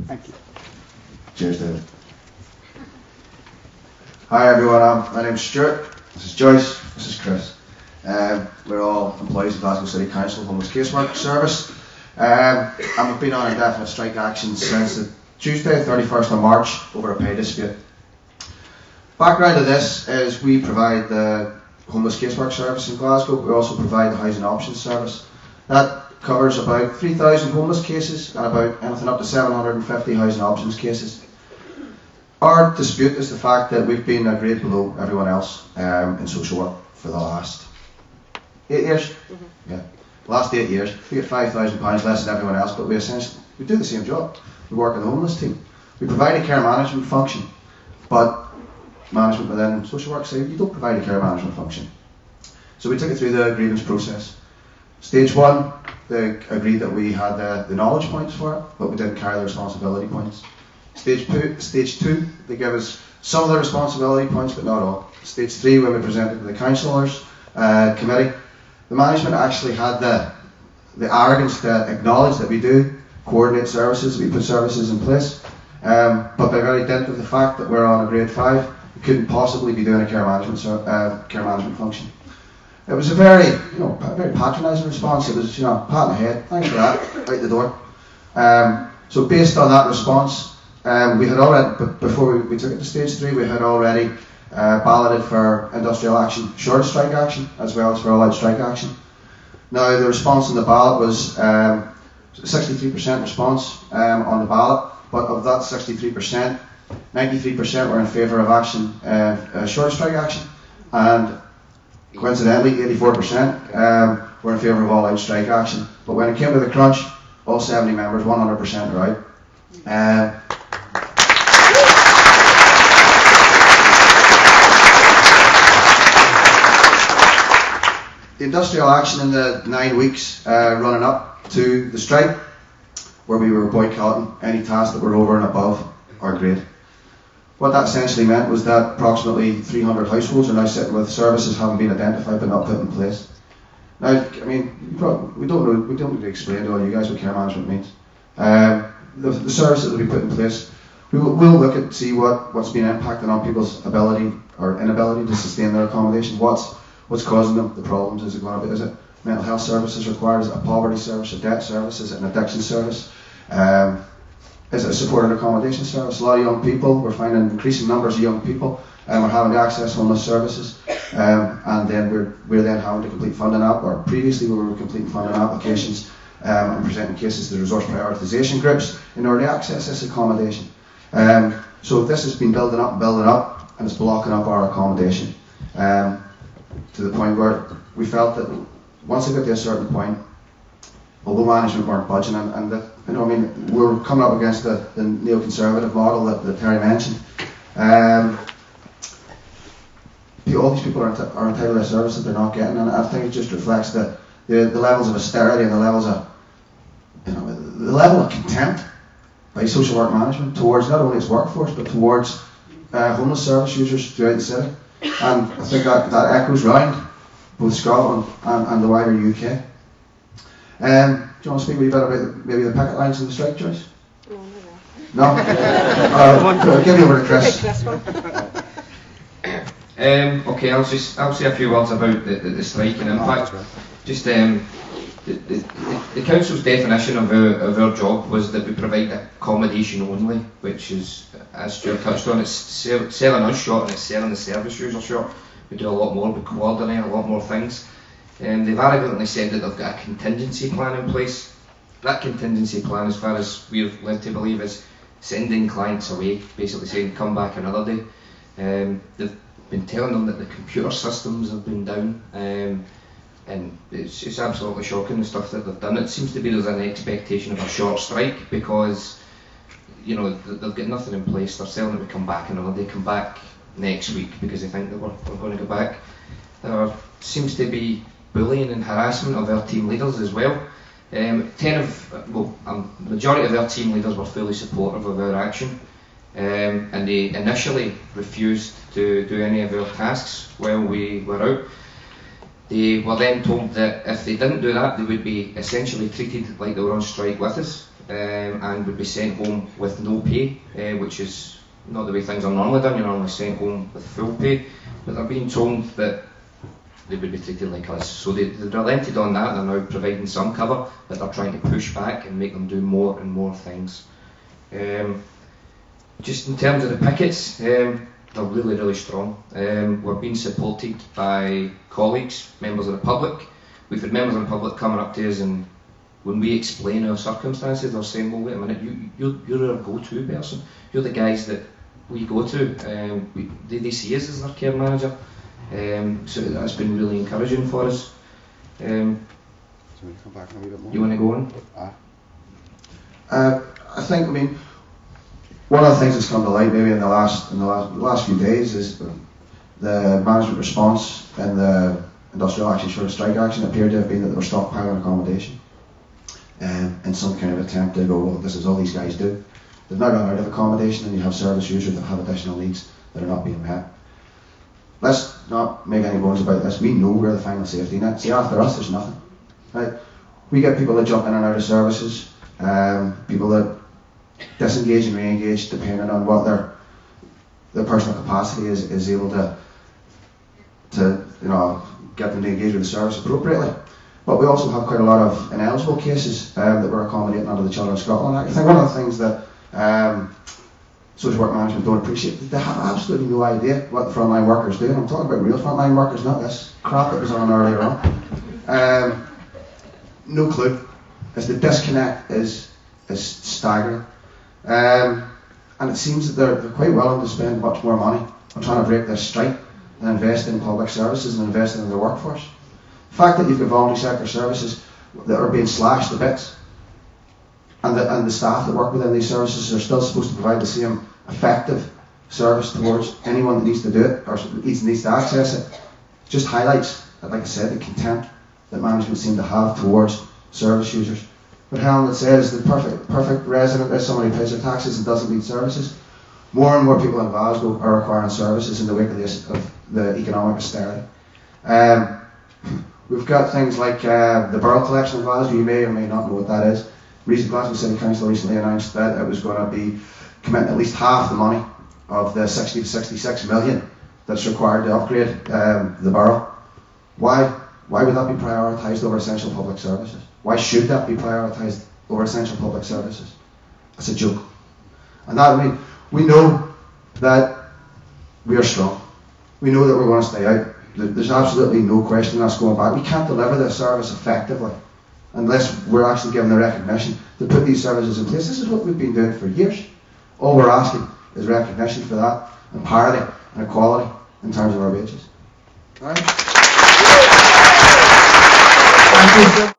Thank you. Cheers, David. Hi everyone, my name's Stuart, this is Joyce, this is Chris. We're all employees of Glasgow City Council Homeless Casework Service. And we've been on indefinite strike action since the Tuesday, 31st of March, over a pay dispute. Background to this is we provide the Homeless Casework Service in Glasgow. We also provide the Housing Options Service. That covers about 3,000 homeless cases and about anything up to 750 housing options cases. Our dispute is the fact that we've been a grade below everyone else in social work for the last 8 years. Yeah, last 8 years. We get £5,000 less than everyone else, but we do the same job. We work in the homeless team. We provide a care management function, but management within social work say you don't provide a care management function. So we took it through the grievance process. Stage 1, they agreed that we had the knowledge points for it, but we didn't carry the responsibility points. Stage 2, they gave us some of the responsibility points, but not all. Stage 3, when we presented to the councillors committee, the management actually had the arrogance to acknowledge that we do coordinate services, we put services in place, but by very dint of the fact that we're on a grade 5, we couldn't possibly be doing a care management function. It was a very patronising response. It was, pat on the head, thanks for that, out the door. So based on that response, we had already, before we took it to stage 3, we had already balloted for industrial action, short strike action, as well as for all-out strike action. Now the response on the ballot was 63% response on the ballot, but of that 63%, 93% were in favour of action, short strike action, and coincidentally 84% were in favour of all-out strike action. But when it came to the crunch, all 70 members, 100% are out. The industrial action in the 9 weeks running up to the strike, where we were boycotting any tasks that were over and above our grade. What that essentially meant was that approximately 300 households are now sitting with services having been identified but not put in place. Now, I mean, we don't need to explain to all you guys what care management means. The services that will be put in place, we'll look at see what's been impacting on people's ability or inability to sustain their accommodation. What's causing them the problems? Is it mental health services required? Is it a poverty service, a debt service? Is it an addiction service? Is it a supported accommodation service? A lot of young people, we're finding increasing numbers of young people are having to access homeless services, and then we're then having to complete funding or previously we were completing funding applications and presenting cases to the resource prioritisation groups in order to access this accommodation. So this has been building up, and it's blocking up our accommodation to the point where we felt that once it got to a certain point, although management weren't budging, and we're coming up against the neoconservative model that Terry mentioned. All these people are entitled to a service that they're not getting, and I think it just reflects the levels of austerity and the levels of the level of contempt by social work management towards not only its workforce but towards homeless service users throughout the city. And I think that echoes round both Scotland and the wider UK. Do you want to speak a wee bit about maybe the picket lines and the strike, Joyce? No? I'll give you over to Chris. Okay, I'll say a few words about the strike and impact. Just the council's definition of our job was that we provide accommodation only, which is, as Stuart touched on, it's selling us short and it's selling the service user short. We do a lot more, we coordinate a lot more things. They've arrogantly said that they've got a contingency plan in place. That contingency plan, as far as we've led to believe, is sending clients away, basically saying come back another day. They've been telling them that the computer systems have been down, and it's absolutely shocking the stuff that they've done. It seems to be there's an expectation of a short strike because they've got nothing in place. They're telling them to come back another day, come back next week because they think that we're going to go back. There seems to be bullying and harassment of our team leaders as well. Majority of our team leaders were fully supportive of our action, and they initially refused to do any of our tasks while we were out. They were then told that if they didn't do that, they would be essentially treated like they were on strike with us. and would be sent home with no pay, which is not the way things are normally done. You're normally sent home with full pay, but they're being told that they would be treated like us. So they relented on that. They're now providing some cover, but they're trying to push back and make them do more and more things. Just in terms of the pickets, they're really, really strong. We're being supported by colleagues, members of the public. We've had members of the public coming up to us, and when we explain our circumstances, they're saying, well, wait a minute, you're our go-to person. You're the guys that we go to. They see us as their care manager. So that's been really encouraging for us. So we come back a wee bit more. You want to go on? I think, I mean, one of the things that's come to light maybe in the last few days is the management response in the industrial action short of strike action appeared to have been that they were stockpiling accommodation in some kind of attempt to go, well, this is all these guys do. They've now run out of accommodation, and you have service users that have additional needs that are not being met. Let's not make any bones about this. We know we're the final safety net. See, after us, there's nothing. Right? We get people that jump in and out of services, people that disengage and re-engage depending on what their personal capacity is able to get them to engage with the service appropriately. But we also have quite a lot of ineligible cases that we're accommodating under the Children of Scotland Act. I think one of the things that social work management don't appreciate, they have absolutely no idea what the frontline workers do. And I'm talking about real frontline workers, not this crap that was on earlier on. No clue. As the disconnect is staggering. And it seems that they're quite willing to spend much more money on trying to break this strike than invest in public services and invest in their workforce. The fact that you've got voluntary sector services that are being slashed to bits, and the staff that work within these services are still supposed to provide the same effective service towards anyone that needs to do it or needs to access it, just highlights, like I said, the contempt that management seem to have towards service users. But Helen had said is the perfect resident is somebody who pays their taxes and doesn't need services. More and more people in Glasgow are requiring services in the wake of the economic austerity. We've got things like the borough collection in Glasgow. You may or may not know what that is. Glasgow City Council recently announced that it was going to be committing at least half the money of the 60 to 66 million that's required to upgrade the borough. Why would that be prioritised over essential public services? Why should that be prioritised over essential public services? It's a joke. And that, I mean, we know that we are strong. We know that we're going to stay out. There's absolutely no question that's going back. We can't deliver this service effectively unless we're actually given the recognition to put these services in place. This is what we've been doing for years. All we're asking is recognition for that, and parity and equality in terms of our wages. All right? Thank you.